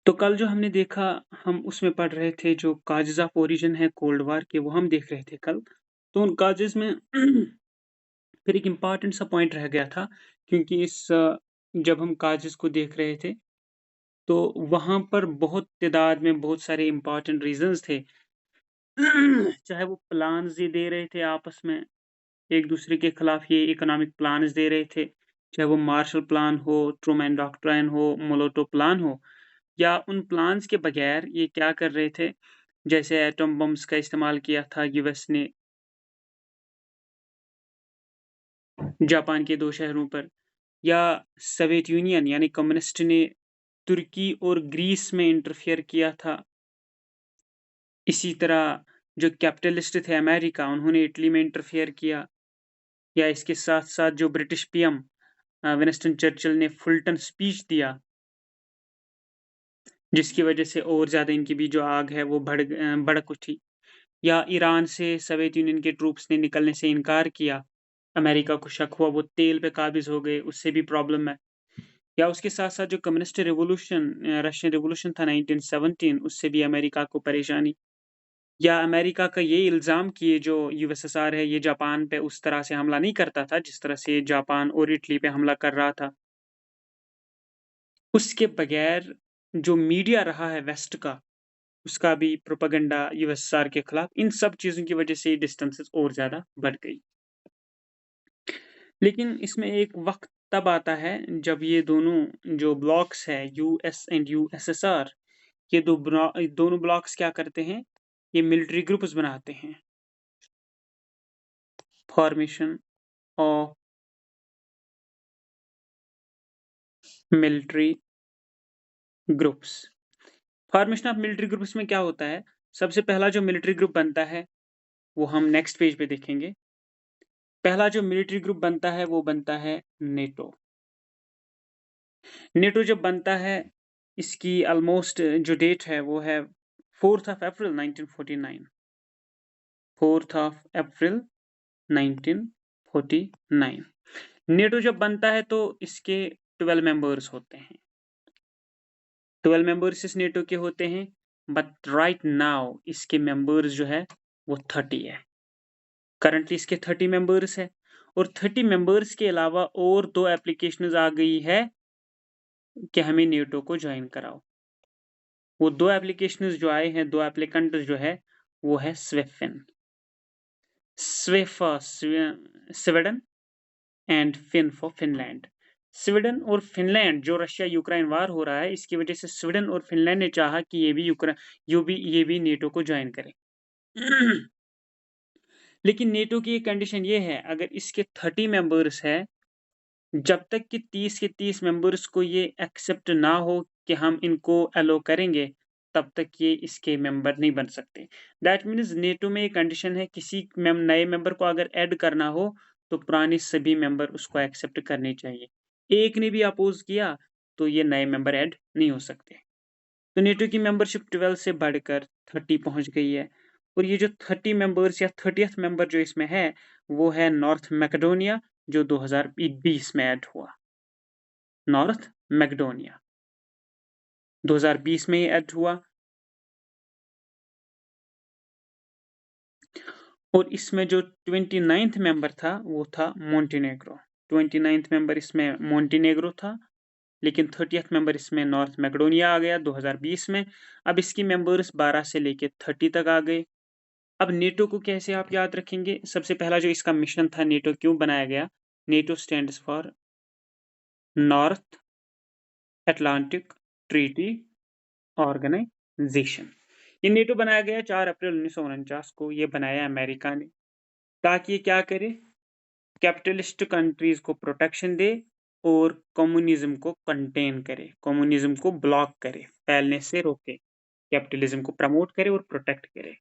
तो कल जो हमने देखा, हम उसमें पढ़ रहे थे जो काजेज़ ऑफ ओरिजिन है कोल्ड वॉर के, वो हम देख रहे थे कल। तो उन काजेज़ में फिर एक इम्पोर्टेंट सा पॉइंट रह गया था, क्योंकि जब हम काजेज़ को देख रहे थे, तो वहाँ पर बहुत तादाद में बहुत सारे इम्पोर्टेंट रीज़न्स थे। चाहे वो प्लान्स ये दे रहे थे आपस में, एक-दूसरे के खिलाफ ये इकोनॉमिक प्लान्स दे रहे थे, चाहे वो मार्शल प्लान हो, ट्रूमैन डॉक्ट्राइन हो, मोलोटो प्लान हो, या उन प्लान्स के बगैर ये क्या कर रहे थे, जैसे एटम बम्स का इस्तेमाल किया था यूएस ने जापान के 2 शहरों पर, या सोवियत यूनियन यानी कम्युनिस्ट ने तुर्की और ग्रीस में इंटरफियर किया था। इसी तरह जो कैपिटलिस्ट थे अमेरिका, उन्होंने इटली में इंटरफियर किया, या इसके साथ-साथ जो ब्रिटिश पीएम विंस्टन चर्चिल ने फुल्टन स्पीच दिया, जिसकी वजह से और ज़्यादा इनकी भी जो आग है वो भड़क उठी। या ईरान से सोवियत यूनियन के ट्रूप्स ने निकलने से इनकार किया, अमेरिका को शक हुआ, वो तेल पे काबिज़ हो गए, उससे भी प्रॉब्लम है। या उसके साथ-साथ जो कम्युनिस्ट रिवॉल्यूशन रशियन रिवॉल्यूशन था 1917, उससे भी अमेरिका को परेशानी। या अमेरिका का ये इल्ज़ाम कि ये जो यूएसएसआर है, ये जापान पे उस तरह से हमला नहीं करता था, जिस तरह से जापान और इटली पे हमला कर रहा था। उसके बगैर जो मीडिया रहा है वेस्ट का, उसका भी प्रोपेगेंडा यूएसएसआर के खिलाफ, इन सब चीज़ों की वजह से डिस्टेंसेस और ज़्यादा बढ़ गई। लेकिन इसमें एक वक़्त तब आता है जब ये दोनों जो ब्लॉक्स हैं, यूएस एंड यूएसएसआर, ये दोनों ब्लॉक्स क्या करते हैं, ये मिलिट्री ग्रुप्स बनाते हैं। Formation of military groups. Formation of military groups में क्या होता है, सबसे पहला जो मिलिट्री ग्रुप बनता है, वो हम नेक्स्ट पेज पे देखेंगे। पहला जो मिलिट्री ग्रुप बनता है, वो बनता है नेटो। नेटो जब बनता है, इसकी ऑलमोस्ट जो डेट है वो है 4th of April 1949। 4th of April 1949। NATO जब बनता है तो इसके 12 मेंबर्स होते हैं। 12 मेंबर्स इस नेटो के होते हैं, बट राइट नाउ इसके मेंबर्स जो है वो 30 है। करंटली इसके 30 मेंबर्स है, और 30 मेंबर्स के अलावा और 2 एप्लीकेशंस आ गई है कि हमें नेटो को ज्वाइन कराओ। वो 2 एप्लीकेशंस जो आए हैं, 2 एप्लीकेंट जो है, वो है स्वेफिन, स्वेफा Sweden and fin for Finland. Sweden और फिनलैंड, जो रशिया यूक्रेन वार हो रहा है, इसकी वजह से स्वीडन और फिनलैंड ने चाहा कि ये भी नेटो को ज्वाइन करें। लेकिन नेटो की एक कंडीशन ये है, अगर इसके 30 मेंबर्स है, जब तक कि 30 के 30 मेंबर्स को ये एक्सेप्ट ना हो कि हम इनको अलो करेंगे, तब तक ये इसके मेंबर नहीं बन सकते। दैट मीन्स नेटो में एक कंडीशन है, किसी नए मेंबर को अगर ऐड करना हो, तो पुराने सभी मेंबर उसको एक्सेप्ट करने चाहिए। एक ने भी अपोज़ किया, तो ये नए मेंबर ऐड नहीं हो सकते। तो नेटो की मेंबरशिप 12 से बढ़कर 30 पहुँच गई है, और ये जो 30 मेंबर्स या 30th मेंबर जो इसमें है, वो है नॉर्थ मैकेडोनिया, जो 2020 में ऐड हुआ। नॉर्थ मैकेडोनिया 2020 में ही ऐड हुआ, और इसमें जो 29th मेंबर था, वो था मोंटेनेग्रो। 29th मेंबर इसमें मोंटेनेग्रो था, लेकिन 30th मेंबर इसमें नॉर्थ मैकेडोनिया आ गया 2020 में। अब इसकी मेंबर्स 12 से लेके 30 तक आ गए। अब नेटो को कैसे आप याद रखेंगे? सबसे पहला जो इसका मिशन था, नेटो क्यों बनाया गया? NATO stands for North Atlantic Treaty Organisation. ये नेटो बनाया गया 4 अप्रैल 1949 को, ये बनाया अमेरिका ने, ताकि ये क्या करे? कैपिटलिस्ट कंट्रीज को प्रोटेक्शन दे और कम्युनिज्म को कंटेन करे, कम्युनिज्म को ब्लॉक करे, फैलने से रोके, कैपिटलिज्म को प्रमोट करे और प्रोटेक्ट करे।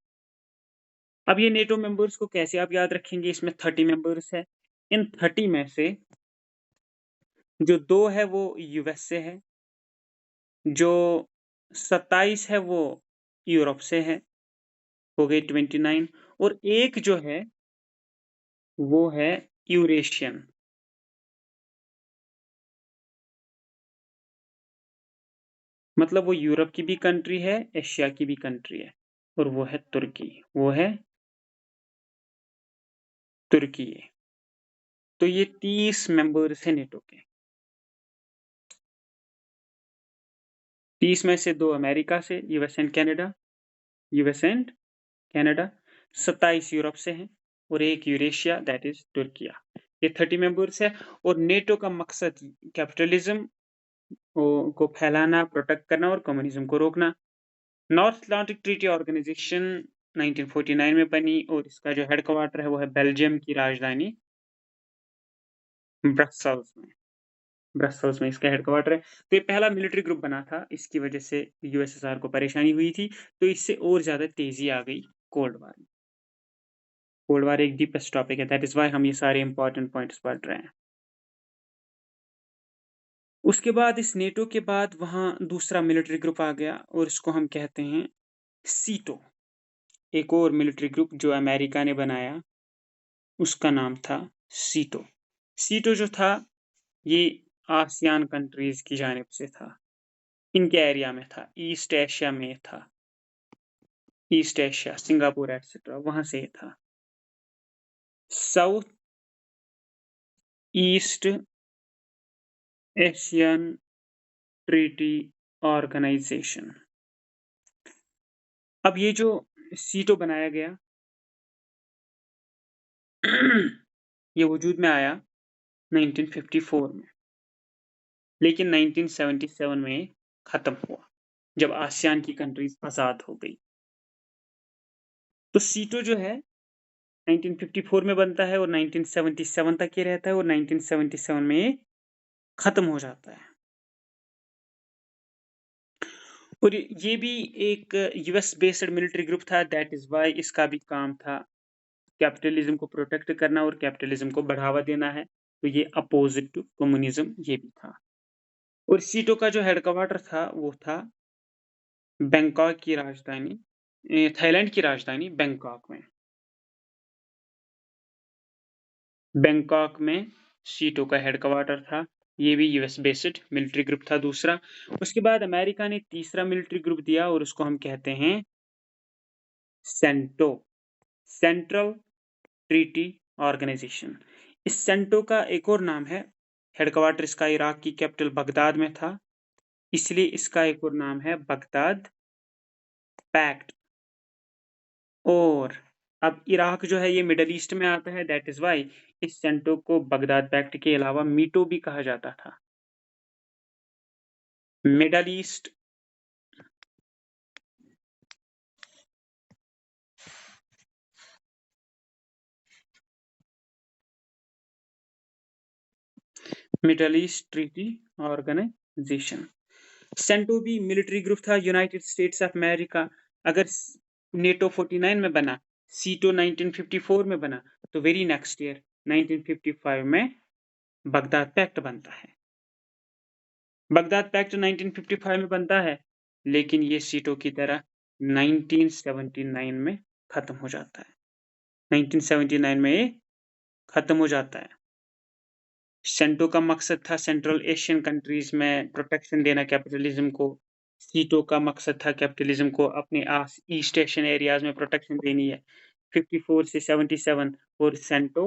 अब ये नेटो मेंबर्स को कैसे आप याद रखेंगे? इसमें 30 मेंबर्स है। इन 30 में से जो 2 है वो यूएस से है, जो 27 है वो यूरोप से है, हो गई 29, और एक जो है वो है यूरेशियन। मतलब वो यूरोप की भी कंट्री है, एशिया की भी कंट्री है, और वो है तुर्की। वो है तुर्की। तो ये 30 मेंबर्स हैं नेटो के। 30 में से 2 अमेरिका से, US and Canada, US and Canada. 27 Europe से हैं और 1 यूरेशिया, दैट इज तुर्किया। ये 30 मेंबर्स है। और नेटो का मकसद कैपिटलिज्म को फैलाना, प्रोटेक्ट करना और कम्युनिज्म को रोकना। नॉर्थ अटलांटिक ट्रीटी ऑर्गेनाइजेशन 1949 में बनी और इसका जो हेडक्वार्टर है वो है बेल्जियम की राजधानी ब्रसेल्स में। ब्रसेल्स में इसका हेडक्वार्टर है। तो ये पहला मिलिट्री ग्रुप बना था, इसकी वजह से यूएसएसआर को परेशानी हुई थी, तो इससे और ज्यादा तेजी आ गई कोल्ड वार में। कोल्ड वार एक डीपेस्ट टॉपिक है, दैट इज वाई हम ये सारे इंपॉर्टेंट पॉइंट्स पढ़ रहे हैं। उसके बाद इस नेटो के बाद वहां दूसरा मिलिट्री ग्रुप आ गया और इसको हम कहते हैं सीटो। एक और मिलिट्री ग्रुप जो अमेरिका ने बनाया, उसका नाम था सीटो। सीटो जो था ये आसियान कंट्रीज की जानिब से था, इनके एरिया में था, ईस्ट एशिया में था। ईस्ट एशिया, सिंगापुर एटसेट्रा, वहां से था। South East Asian Treaty Organisation. अब ये जो सीटो बनाया गया ये वजूद में आया 1954 में, लेकिन 1977 में खत्म हुआ जब आसियान की कंट्रीज आजाद हो गई। तो सीटो जो है 1954 में बनता है और 1977 तक ये रहता है और 1977 में खत्म हो जाता है। और ये भी एक यूएस बेस्ड मिलिट्री ग्रुप था, दैट इज वाई इसका भी काम था कैपिटलिज्म को प्रोटेक्ट करना और कैपिटलिज्म को बढ़ावा देना है। तो ये अपोजिट टू कम्युनिज्म ये भी था। और सीटो का जो हेडक्वार्टर था वो था बैंकॉक की राजधानी, थाईलैंड की राजधानी बैंकॉक में। बैंकॉक में सीटो का हेडक्वार्टर था। ये भी यूएस बेस्ड मिलिट्री ग्रुप था दूसरा। उसके बाद अमेरिका ने तीसरा मिलिट्री ग्रुप दिया और उसको हम कहते हैं सेंटो, सेंट्रल ट्रीटी ऑर्गेनाइजेशन। इस सेंटो का एक और नाम है, हेडक्वार्टर इसका इराक की कैपिटल बगदाद में था, इसलिए इसका एक और नाम है बगदाद पैक्ट। और अब इराक जो है ये मिडल ईस्ट में आता है, दैट इज वाई इस सेंटो को बगदाद पैक्ट के अलावा मीटो भी कहा जाता था। Middle east middle east treaty organisation. CENTO भी मिलिट्री ग्रुप था यूनाइटेड स्टेट्स ऑफ अमेरिका। अगर नेटो 49 में बना, सीटो 1954 में बना, तो वेरी नेक्स्ट ईयर 1955 में बगदाद पैक्ट बनता है। बगदाद पैक्ट 1955 में बनता है, लेकिन ये सीटो की तरह 1979 में खत्म हो जाता है। 1979 में ये खत्म हो जाता है। सेंटो का मकसद था सेंट्रल एशियन कंट्रीज में प्रोटेक्शन देना कैपिटलिज्म को। सीटो का मकसद था कैपिटलिज्म को अपने ईस्ट एशियन एरियाज में प्रोटेक्शन देनी है 54 से 77। और सेंटो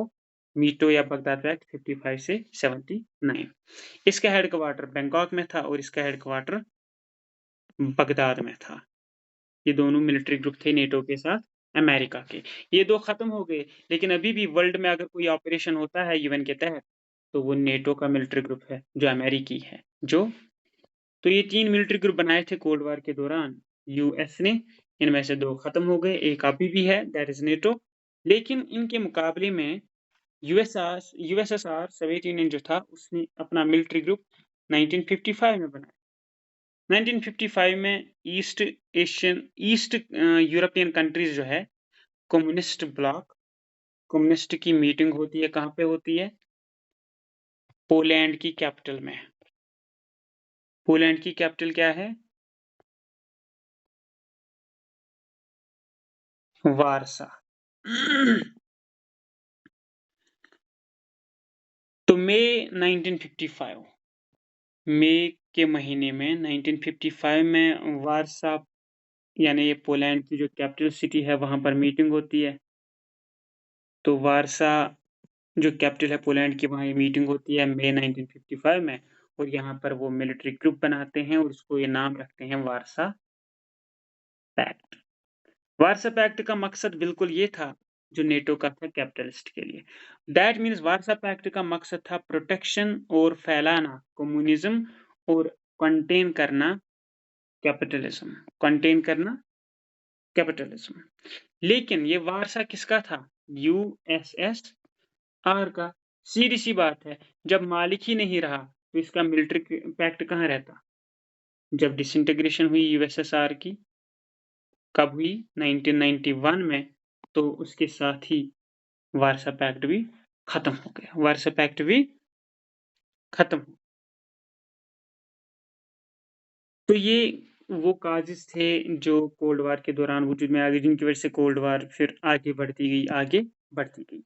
मीटो या बगदाद पैक्ट 55 से 79। इसका हेडक्वार्टर बैंकॉक में था और इसका हेडक्वार्टर बगदाद में था। ये दोनों मिलिट्री ग्रुप थे नेटो के साथ अमेरिका के। ये दो खत्म हो गए, लेकिन अभी भी वर्ल्ड में अगर कोई ऑपरेशन होता है यूएन के तहत, तो वो नेटो का मिलिट्री ग्रुप है जो अमेरिकी है। जो तो ये 3 मिलिट्री ग्रुप बनाए थे कोल्ड वार के दौरान यूएस ने। इनमें से 2 खत्म हो गए, एक अभी भी है, दैट इज नेटो। लेकिन इनके मुकाबले में यूएसएसआर सोवियत यूनियन जो था उसने अपना मिलिट्री ग्रुप 1955 में बनाया। 1955 में ईस्ट यूरोपियन कंट्रीज जो है कम्युनिस्ट ब्लॉक, कम्युनिस्ट की मीटिंग होती है, कहाँ पे होती है? पोलैंड की कैपिटल में। पोलैंड की कैपिटल क्या है? वारसा। तो मई 1955 में के महीने में 1955 में वारसा यानी ये पोलैंड की जो कैपिटल सिटी है वहाँ पर मीटिंग होती है। तो वारसा जो कैपिटल है पोलैंड की वहाँ ये मीटिंग होती है मई 1955 में और यहाँ पर वो मिलिट्री ग्रुप बनाते हैं और उसको ये नाम रखते हैं वारसा पैक्ट। वारसा पैक्ट का मकसद बिल्कुल ये था जो नेटो का था कैपिटलिस्ट के लिए। दैट मीन्स वारसा पैक्ट का मकसद था प्रोटेक्शन और फैलाना कम्युनिज्म और कंटेन करना कैपिटलिज्म, कंटेन करना कैपिटलिज्म। लेकिन ये वारसा किसका था? यूएसएसआर का। सीधी सी बात है, जब मालिक ही नहीं रहा तो इसका मिलिट्री पैक्ट कहाँ रहता? जब डिसइंटीग्रेशन हुई यूएसएसआर की, कब हुई? 1991 में, तो उसके साथ ही वारसा पैक्ट भी खत्म हो गया। वारसा पैक्ट भी खत्म हो। तो ये वो काजेस थे जो कोल्ड वार के दौरान वजूद में आ गए, जिनकी वजह से कोल्ड वार फिर आगे बढ़ती गई, आगे बढ़ती गई।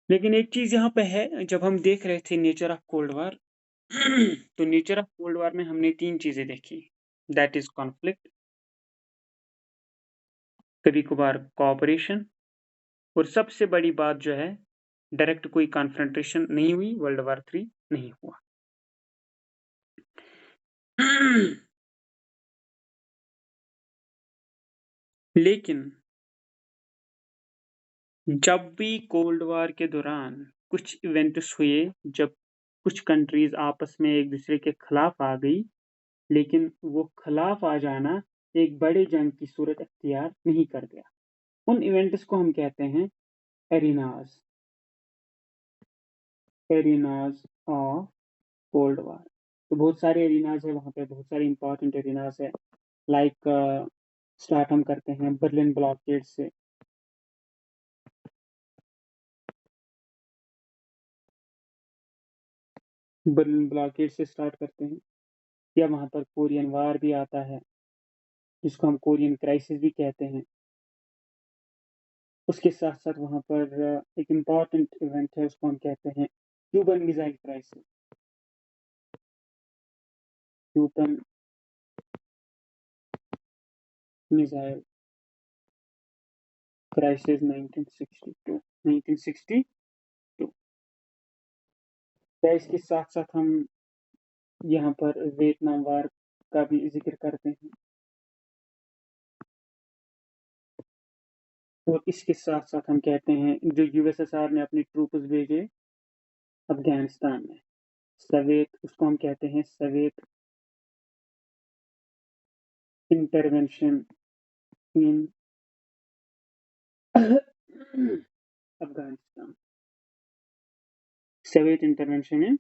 लेकिन एक चीज यहाँ पे है, जब हम देख रहे थे नेचर ऑफ कोल्ड वार तो नेचर ऑफ कोल्ड वार में हमने 3 चीजें देखी। दैट इज कॉन्फ्लिक्ट, कभी कभार कोऑपरेशन, और सबसे बड़ी बात जो है डायरेक्ट कोई कॉन्फ्रंटेशन नहीं हुई, वर्ल्ड वार 3 नहीं हुआ। लेकिन जब भी कोल्ड वार के दौरान कुछ इवेंट्स हुए, जब कुछ कंट्रीज आपस में एक दूसरे के खिलाफ आ गई, लेकिन वो खिलाफ आ जाना एक बड़े जंग की सूरत अख्तियार नहीं कर गया। उन इवेंट्स को हम कहते हैं arenas, arenas of cold war. तो बहुत सारे एरिनाज है वहाँ पे, बहुत सारे इंपॉर्टेंट एरिनाज है। लाइक स्टार्ट हम करते हैं बर्लिन ब्लॉकेड से। बर्लिन ब्लॉकेड से स्टार्ट करते हैं, या वहाँ पर कोरियन वार भी आता है, जिसको हम कोरियन क्राइसिस भी कहते हैं। उसके साथ साथ वहाँ पर एक इम्पॉर्टेंट इवेंट है, उसको हम कहते हैं Cuban missile crisis. Cuban missile crisis 1962। 1962। तो इसके साथ साथ हम यहाँ पर वियतनाम वार का भी जिक्र करते हैं। और इसके साथ साथ हम कहते हैं जो यूएसएसआर ने अपने ट्रूप्स भेजे अफगानिस्तान में, सवेत, उसको हम कहते हैं Soviet intervention in Afghanistan, Soviet intervention in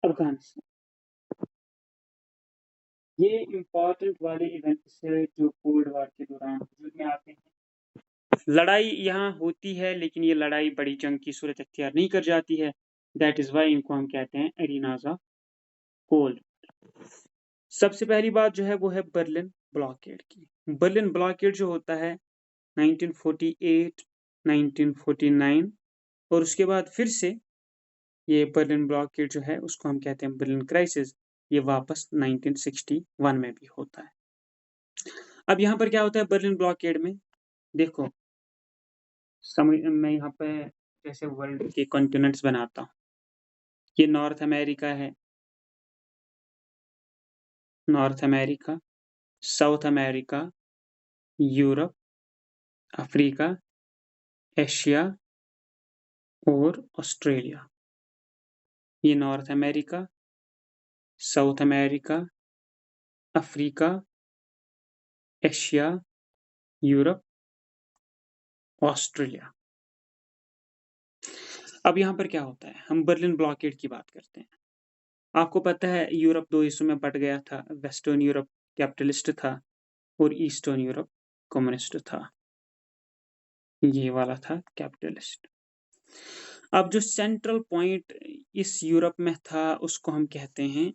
Afghanistan. ये इम्पोर्टेंट वाले इवेंट्स है जो कोल्ड वार के दौरान वजूद में आते हैं। लड़ाई यहाँ होती है, लेकिन ये लड़ाई बड़ी जंग की सूरत अख्तियार नहीं कर जाती है। दैट इज वाई इनको हम कहते हैं एरिनाज ऑफ कोल्ड। सबसे पहली बात जो है वो है बर्लिन ब्लॉकेड की। बर्लिन ब्लॉकेड जो होता है 1948, 1949, और उसके बाद फिर से ये बर्लिन ब्लॉकेड जो है उसको हम कहते हैं बर्लिन क्राइसिस, ये वापस 1961 में भी होता है। अब यहाँ पर क्या होता है बर्लिन ब्लॉकेड में? देखो, मैं यहाँ पे जैसे वर्ल्ड के कॉन्टिनेंट्स बनाता हूँ। ये नॉर्थ अमेरिका है, north America, south America, Europe, Africa, Asia और ऑस्ट्रेलिया। ये north America, south America, Africa, Asia, Europe, Australia. अब यहाँ पर क्या होता है, हम बर्लिन ब्लॉकेड की बात करते हैं। आपको पता है यूरोप 2 हिस्सों में बट गया था। वेस्टर्न यूरोप कैपिटलिस्ट था और ईस्टर्न यूरोप कम्युनिस्ट था। ये वाला था कैपिटलिस्ट। अब जो सेंट्रल पॉइंट इस यूरोप में था उसको हम कहते हैं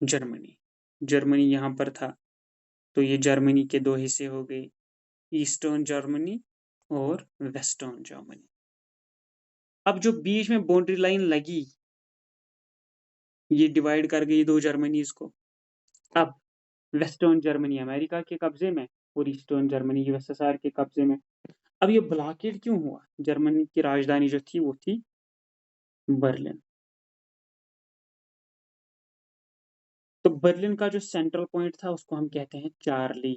जर्मनी। जर्मनी यहाँ पर था, तो ये जर्मनी के 2 हिस्से हो गए, ईस्टर्न जर्मनी और वेस्टर्न जर्मनी। अब जो बीच में बाउंड्री लाइन लगी ये डिवाइड कर गई 2 जर्मनीज़ को। अब वेस्टर्न जर्मनी अमेरिका के कब्ज़े में और ईस्टर्न जर्मनी यूएसएसआर के कब्ज़े में। अब ये ब्लॉकेड क्यों हुआ? जर्मनी की राजधानी जो थी वो थी बर्लिन। तो बर्लिन का जो सेंट्रल पॉइंट था उसको हम कहते हैं चार्ली।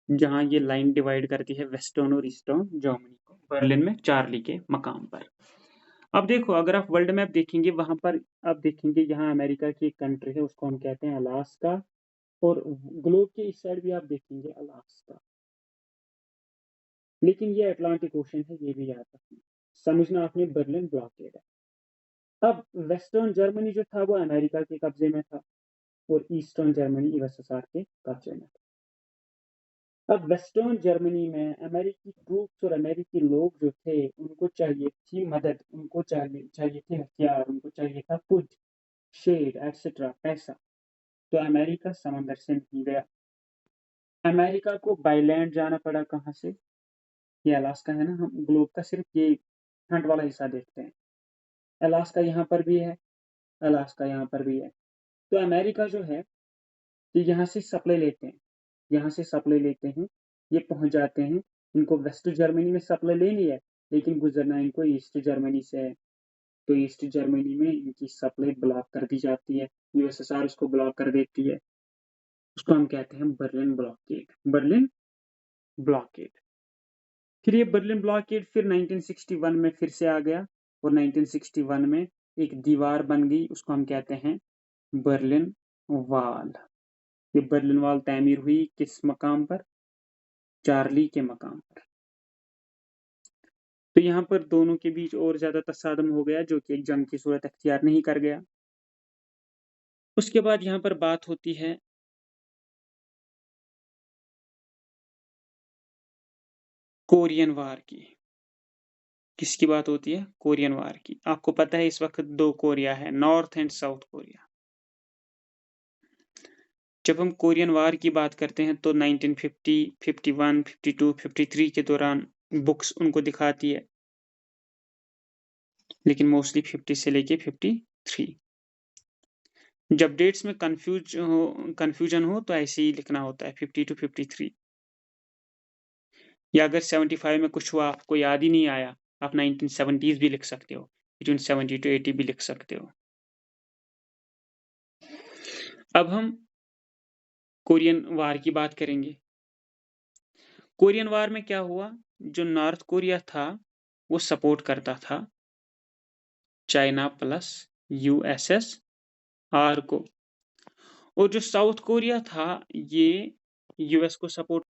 जहाँ ये लाइन डिवाइड करती है वेस्टर्न और ईस्टर्न जर्मनी को, बर्लिन में चार्ली के मकाम पर। अब देखो, अगर आप वर्ल्ड मैप देखेंगे वहां पर आप देखेंगे यहाँ अमेरिका की एक कंट्री है उसको हम कहते हैं अलास्का, और ग्लोब के इस साइड भी आप देखेंगे अलास्का, लेकिन ये अटलांटिक ओशन है, ये भी याद रखना। समझना आपने बर्लिन ब्लॉकेड है। अब वेस्टर्न जर्मनी जो था वो अमेरिका के कब्जे में था और ईस्टर्न जर्मनी यूएसएसआर के कब्जे में था। अब वेस्टर्न जर्मनी में अमेरिकी ट्रूप्स और अमेरिकी लोग जो थे उनको चाहिए थी मदद, उनको चाहिए थे हथियार, उनको चाहिए था फूड, शेड एक्सेट्रा, पैसा। तो अमेरिका समंदर से नहीं गया। अमेरिका को बाय लैंड जाना पड़ा। कहाँ से? ये अलास्का है ना, हम ग्लोब का सिर्फ ये फ्रंट वाला हिस्सा देखते हैं। अलास्का यहाँ पर भी है, अलास्का यहाँ पर भी है। तो अमेरिका जो है ये यहाँ से सप्लाई लेते हैं, यहाँ से सप्लाई लेते हैं, ये पहुंच जाते हैं। इनको वेस्ट जर्मनी में सप्लाई लेनी है लेकिन गुजरना इनको ईस्ट जर्मनी से है। तो ईस्ट जर्मनी में इनकी सप्लाई ब्लॉक कर दी जाती है, यूएसएसआर उसको ब्लॉक कर देती है। उसको हम कहते हैं बर्लिन ब्लॉकेड। Berlin blockade. फिर ये बर्लिन ब्लॉकेड फिर 1961 में फिर से आ गया और 1961 में एक दीवार बन गई, उसको हम कहते हैं बर्लिन वॉल। ये बर्लिन वॉल तामीर हुई किस मकाम पर? चार्ली के मकाम पर। तो यहाँ पर दोनों के बीच और ज्यादा तसादम हो गया जो कि एक जंग की सूरत अख्तियार नहीं कर गया। उसके बाद यहाँ पर बात होती है कोरियन वार की। किसकी बात होती है? कोरियन वार की। आपको पता है इस वक्त 2 कोरिया है, नॉर्थ एंड साउथ कोरिया। जब हम कोरियन वार की बात करते हैं तो 1950, 51, 52, 53 के दौरान बुक्स उनको दिखाती है, लेकिन मोस्टली 50 से लेके 53। जब डेट्स में कंफ्यूजन हो तो ऐसे ही लिखना होता है 50 to 53। या अगर 75 में कुछ हुआ आपको याद ही नहीं आया, आप 1970s भी लिख सकते हो, बिटवीन 70 to 80 भी लिख सकते हो। अब हम कोरियन वार की बात करेंगे। कोरियन वार में क्या हुआ? जो नॉर्थ कोरिया था वो सपोर्ट करता था चाइना प्लस यूएसएसआर को, और जो साउथ कोरिया था ये यूएस को support.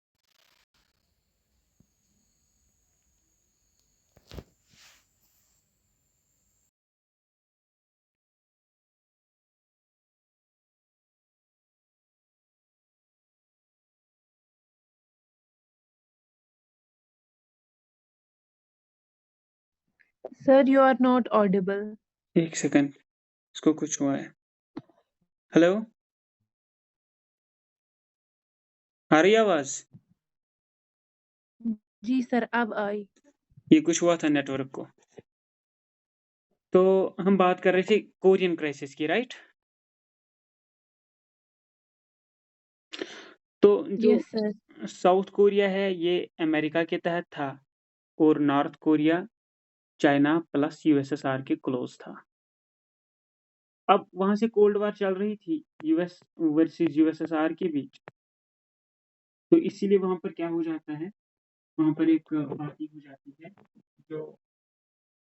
Sir, you are not audible. एक सेकंड, इसको कुछ हुआ है। हेलो, आ रही आवाज? जी सर, अब आई। ये कुछ हुआ था नेटवर्क को। तो हम बात कर रहे थे कोरियन क्राइसिस की, राइट? तो जो Yes sir. साउथ कोरिया है ये अमेरिका के तहत था और north Korea China plus USSR के क्लोज था। अब वहां से कोल्ड वार चल रही थी यूएस वर्सेस यूएसएसआर के बीच। तो इसीलिए वहां पर क्या हो जाता है, वहां पर एक पार्टी हो जाती है, जो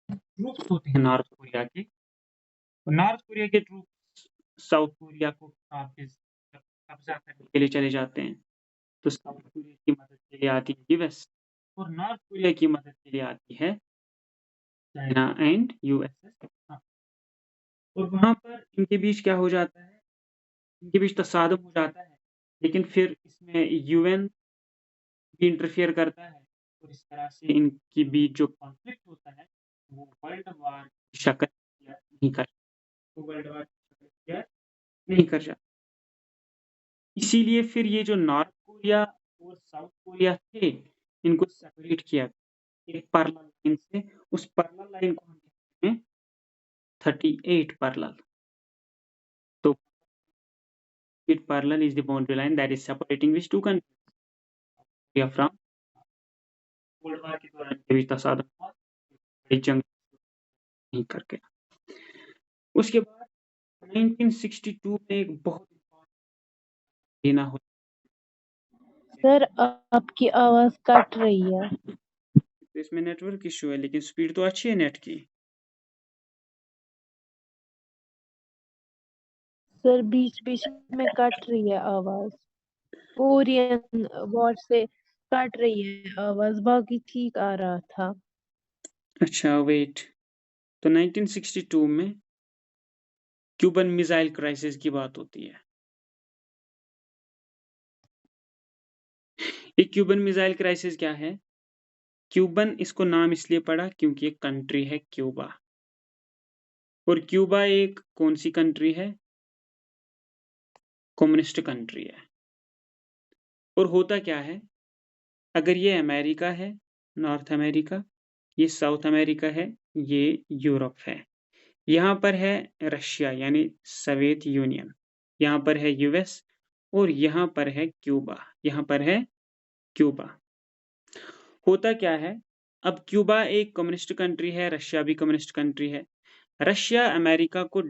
ट्रूप्स होते हैं नॉर्थ कोरिया के, नॉर्थ कोरिया के ट्रूप्स साउथ कोरिया को कब्जा करने के लिए चले जाते हैं। तो साउथ कोरिया की मदद के लिए आती है यूएस और नॉर्थ कोरिया की मदद के लिए आती है चाइना एंड यूएसएस। और वहां पर इनके बीच क्या हो जाता है, इनके बीच तसादम हो जाता है, लेकिन फिर इसमें यूएन भी इंटरफियर करता है और इस तरह से इनके बीच जो कॉन्फ्लिक्ट होता है वो वर्ल्ड वार की शक्ल नहीं कर, वो वर्ल्ड वार की शक्ल इख्तियार नहीं कर जाता। इसीलिए फिर ये जो नॉर्थ कोरिया और साउथ कोरिया थे इनको सेपरेट किया एक पैरेलल लाइन से। उस पैरेलल लाइन को हम कहते हैं 38 parallel. So 8 parallel is the boundary line that is separating which two countries from cold war के दौरान के बीच तसादम हुआ, बड़ी जंग नहीं करके। उसके बाद 1962 में एक बहुत देना हो। सर आपकी आवाज कट रही है। तो इसमें नेटवर्क इशू है, लेकिन स्पीड तो अच्छी है नेट की। सर बीच-बीच में कट रही है आवाज। कोरियन वर्ड से कट रही है आवाज, बाकी ठीक आ रहा था। अच्छा वेट, तो 1962 में क्यूबन मिसाइल क्राइसिस की बात होती है। ये क्यूबन मिसाइल क्राइसिस क्या है? क्यूबन इसको नाम इसलिए पड़ा क्योंकि एक कंट्री है क्यूबा, और क्यूबा एक कौन सी कंट्री है? कम्युनिस्ट कंट्री है। और होता क्या है, अगर ये अमेरिका है, नॉर्थ अमेरिका, ये साउथ अमेरिका है, ये यूरोप है, यहाँ पर है रशिया यानी सोवियत यूनियन, यहाँ पर है यूएस, और यहाँ पर है क्यूबा, यहाँ पर है क्यूबा। होता क्या है, अब क्यूबा एक कम्युनिस्ट कंट्री है, रशिया भी कम्युनिस्ट कंट्री है। रशिया अमेरिका को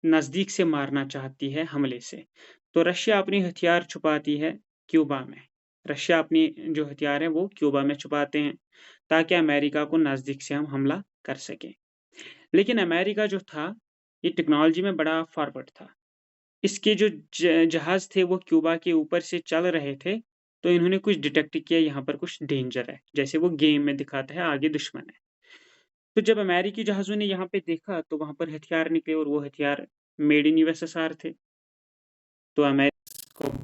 नजदीक से मारना चाहती है हमले से, तो रशिया अपनी हथियार छुपाती है क्यूबा में। रशिया अपनी जो हथियार है वो क्यूबा में छुपाते हैं ताकि अमेरिका को नजदीक से हम हमला कर सकें। लेकिन अमेरिका जो था, ये टेक्नोलॉजी में बड़ा फॉरवर्ड था। इसके जो जहाज थे वो क्यूबा के ऊपर से चल रहे थे, तो इन्होंने कुछ डिटेक्ट किया, यहाँ पर कुछ डेंजर है, जैसे वो गेम में दिखाता है आगे दुश्मन है। तो जब अमेरिकी जहाज़ों ने यहाँ पे देखा तो वहाँ पर हथियार निकले, और वो हथियार मेड इन यूएसएसआर थे। तो अमेरिका को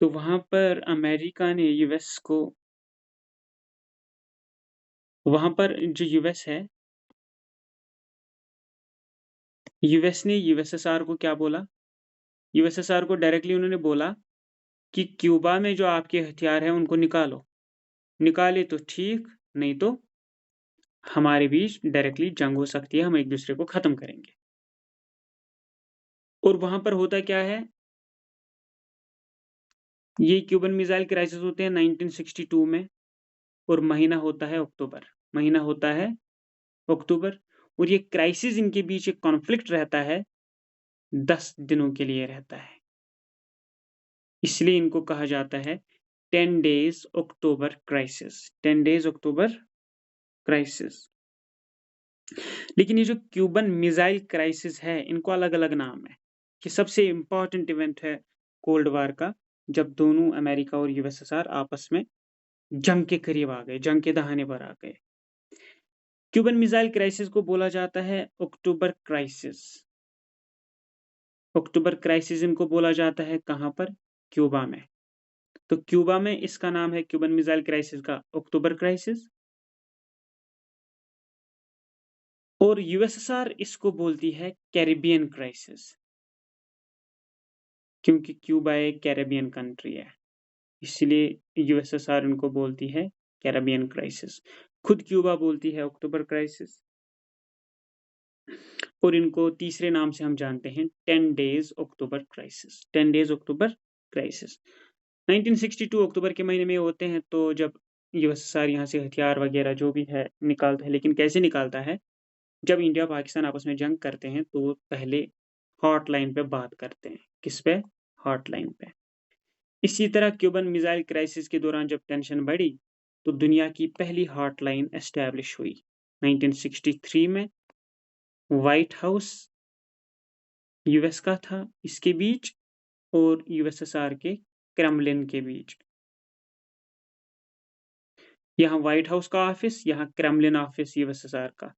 तो वहाँ पर अमेरिका ने यूएस को, वहाँ पर जो यूएस है, यूएस ने यूएसएसआर को क्या बोला? यूएसएसआर को डायरेक्टली उन्होंने बोला कि क्यूबा में जो आपके हथियार हैं उनको निकालो, निकाले तो ठीक, नहीं तो हमारे बीच डायरेक्टली जंग हो सकती है, हम एक दूसरे को खत्म करेंगे। और वहां पर होता क्या है, ये क्यूबन मिसाइल क्राइसिस होते हैं 1962 में, और महीना होता है अक्टूबर, महीना होता है अक्टूबर, और ये क्राइसिस इनके बीच एक कॉन्फ्लिक्ट रहता है, 10 दिनों के लिए रहता है, इसलिए इनको कहा जाता है 10 डेज अक्टूबर क्राइसिस, 10 डेज अक्टूबर क्राइसिस। लेकिन ये जो क्यूबन मिसाइल क्राइसिस है, इनको अलग अलग नाम है। ये सबसे इंपॉर्टेंट इवेंट है कोल्ड वार का, जब दोनों अमेरिका और यूएसएसआर आपस में जंग के करीब आ गए, जंग के दहाने पर आ गए। क्यूबन मिसाइल क्राइसिस को बोला जाता है अक्टूबर क्राइसिस। अक्टूबर क्राइसिस इनको बोला जाता है कहाँ पर? क्यूबा में। तो क्यूबा में इसका नाम है क्यूबन मिसाइल क्राइसिस का अक्टूबर क्राइसिस, और यूएसएसआर इसको बोलती है कैरिबियन क्राइसिस, क्योंकि क्यूबा एक कैरिबियन कंट्री है, इसलिए यूएसएसआर इनको बोलती है कैरिबियन क्राइसिस। खुद क्यूबा बोलती है अक्टूबर क्राइसिस, और इनको तीसरे नाम से हम जानते हैं 10 डेज अक्टूबर क्राइसिस, 10 डेज अक्टूबर क्राइसिस। 1962 अक्टूबर के महीने में होते हैं, तो जब यूएसएसआर यहाँ से हथियार वगैरह जो भी है निकालता है, लेकिन कैसे निकालता है, जब इंडिया पाकिस्तान आपस में जंग करते हैं तो पहले हॉटलाइन पे बात करते हैं। किस पे? हॉटलाइन पे। इसी तरह क्यूबन मिसाइल क्राइसिस के दौरान जब टेंशन बढ़ी, तो दुनिया की पहली हॉटलाइन एस्टैब्लिश हुई 1963 में। व्हाइट हाउस यूएस का था इसके बीच, और यूएसएसआर के क्रेमलिन के बीच। यहाँ व्हाइट हाउस का ऑफिस, यहाँ क्रेमलिन ऑफिस यूएसएसआर का,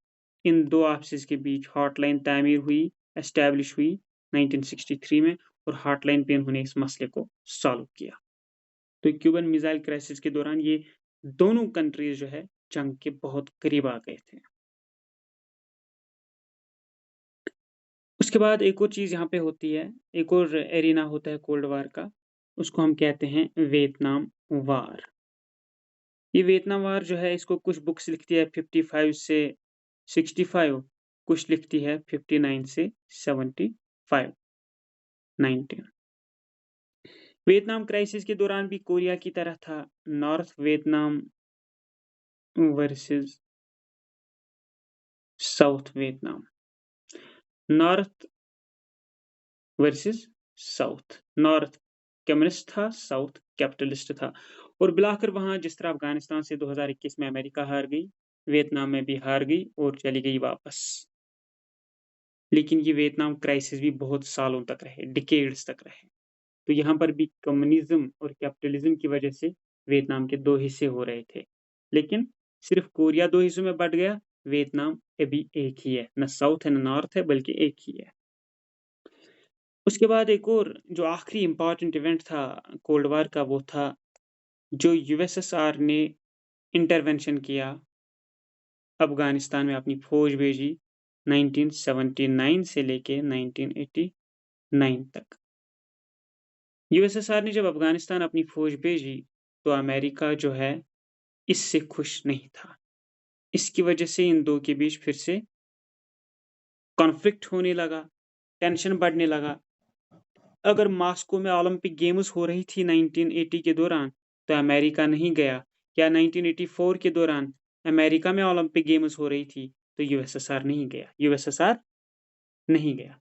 इन दो ऑफिस के बीच हॉटलाइन तामीर हुई, एस्टैब्लिश हुई 1963 में, और हॉटलाइन पे उन्होंने इस मसले को सॉल्व किया। तो क्यूबन मिसाइल क्राइसिस के दौरान ये दोनों कंट्रीज जो है जंग के बहुत करीब आ गए थे। उसके बाद एक और चीज़ यहाँ पे होती है, एक और एरिना होता है कोल्ड वार का, उसको हम कहते हैं वियतनाम वार। ये वियतनाम वार जो है इसको कुछ बुक्स लिखती है 55 से 65, कुछ लिखती है 59 से 75, 19। वियतनाम क्राइसिस के दौरान भी कोरिया की तरह था, north Vietnam versus south Vietnam, north versus south, north communist था, साउथ कैपिटलिस्ट था। और बुलाकर वहाँ जिस तरह अफ़गानिस्तान से 2021 में अमेरिका हार गई, वियतनाम में भी हार गई और चली गई वापस। लेकिन ये वियतनाम क्राइसिस भी बहुत सालों तक रहे, डिकेड्स तक रहे। तो यहाँ पर भी कम्युनिज़्म और कैपिटलिज़्म की वजह से वियतनाम के 2 हिस्से हो रहे थे। लेकिन सिर्फ़ कोरिया 2 हिस्सों में बँट गया, वियतनाम अभी एक ही है, ना साउथ है ना नॉर्थ है बल्कि एक ही है। उसके बाद एक और जो आखिरी इम्पोर्टेंट इवेंट था कोल्ड वॉर का वो था जो यूएसएसआर ने इंटरवेंशन किया, अफ़गानिस्तान में अपनी फ़ौज भेजी 1979 से लेके 1989 तक। यूएसएसआर ने जब अफ़गानिस्तान अपनी फ़ौज भेजी, तो अमेरिका जो है इससे खुश नहीं था। इसकी वजह से इन 2 के बीच फिर से कॉन्फ्लिक्ट होने लगा, टेंशन बढ़ने लगा। अगर मॉस्को में ओलंपिक गेम्स हो रही थी 1980 के दौरान, तो अमेरिका नहीं गया, या 1984 के दौरान अमेरिका में ओलंपिक गेम्स हो रही थी, तो यूएसएसआर नहीं गया, यूएसएसआर नहीं गया।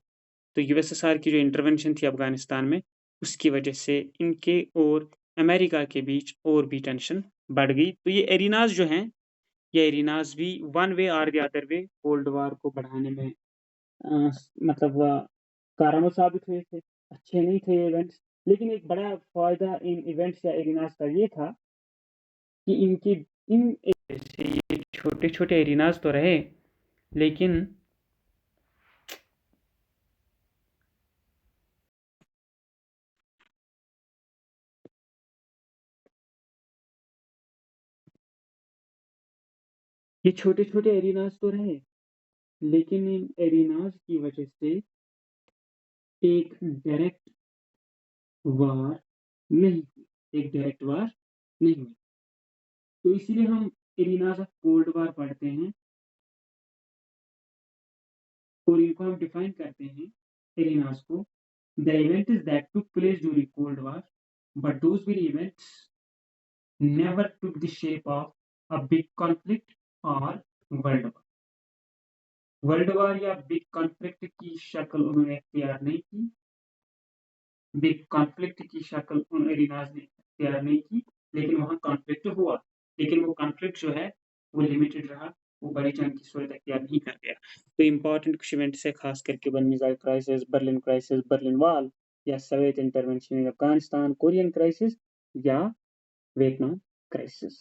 तो यूएसएसआर की जो इंटरवेंशन थी अफ़गानिस्तान में, उसकी वजह से इनके और अमेरिका के बीच और भी टेंशन बढ़ गई। तो ये एरिनाज़ जो हैं, ये एरिनाज़ भी वन वे और the other way cold war को बढ़ाने में मतलब कारगर साबित हुए थे। अच्छे नहीं थे ये इवेंट्स, लेकिन एक बड़ा फ़ायदा इन इवेंट्स या एरिनाज़ का ये था कि इनके इन से ये छोटे-छोटे एरिनाज़ तो रहे, लेकिन ये छोटे-छोटे एरिनाज़ तो रहे, लेकिन इन एरिनाज़ की वजह से एक डायरेक्ट वार नहीं हुई, एक डायरेक्ट वार नहीं हुई। तो इसीलिए हम एरिनाज़ ऑफ कोल्ड वार पढ़ते हैं और इनको हम डिफाइन करते हैं एरिनाज़ को। The events that took place during Cold War, but those very events never took the shape of a big conflict or world war. World war या बिग कॉन्फ्लिक्ट की शक्ल उन्होंने इख्तियार नहीं की, बिग कॉन्फ्लिक्ट की शक्ल उन एरिनाज ने इख्तियार नहीं की, लेकिन वहाँ कॉन्फ्लिक्ट हुआ, लेकिन वो कॉन्फ्लिक्ट जो है वो लिमिटेड रहा, वो बड़ी जंग की सूरत इख्तियार नहीं कर गया। तो इम्पोर्टेंट कुछ इवेंट्स है, खास करके बर्न मिसाइल क्राइसिस, बर्लिन वॉल या Soviet intervention in Afghanistan, Korean crisis या वियतनाम क्राइसिस।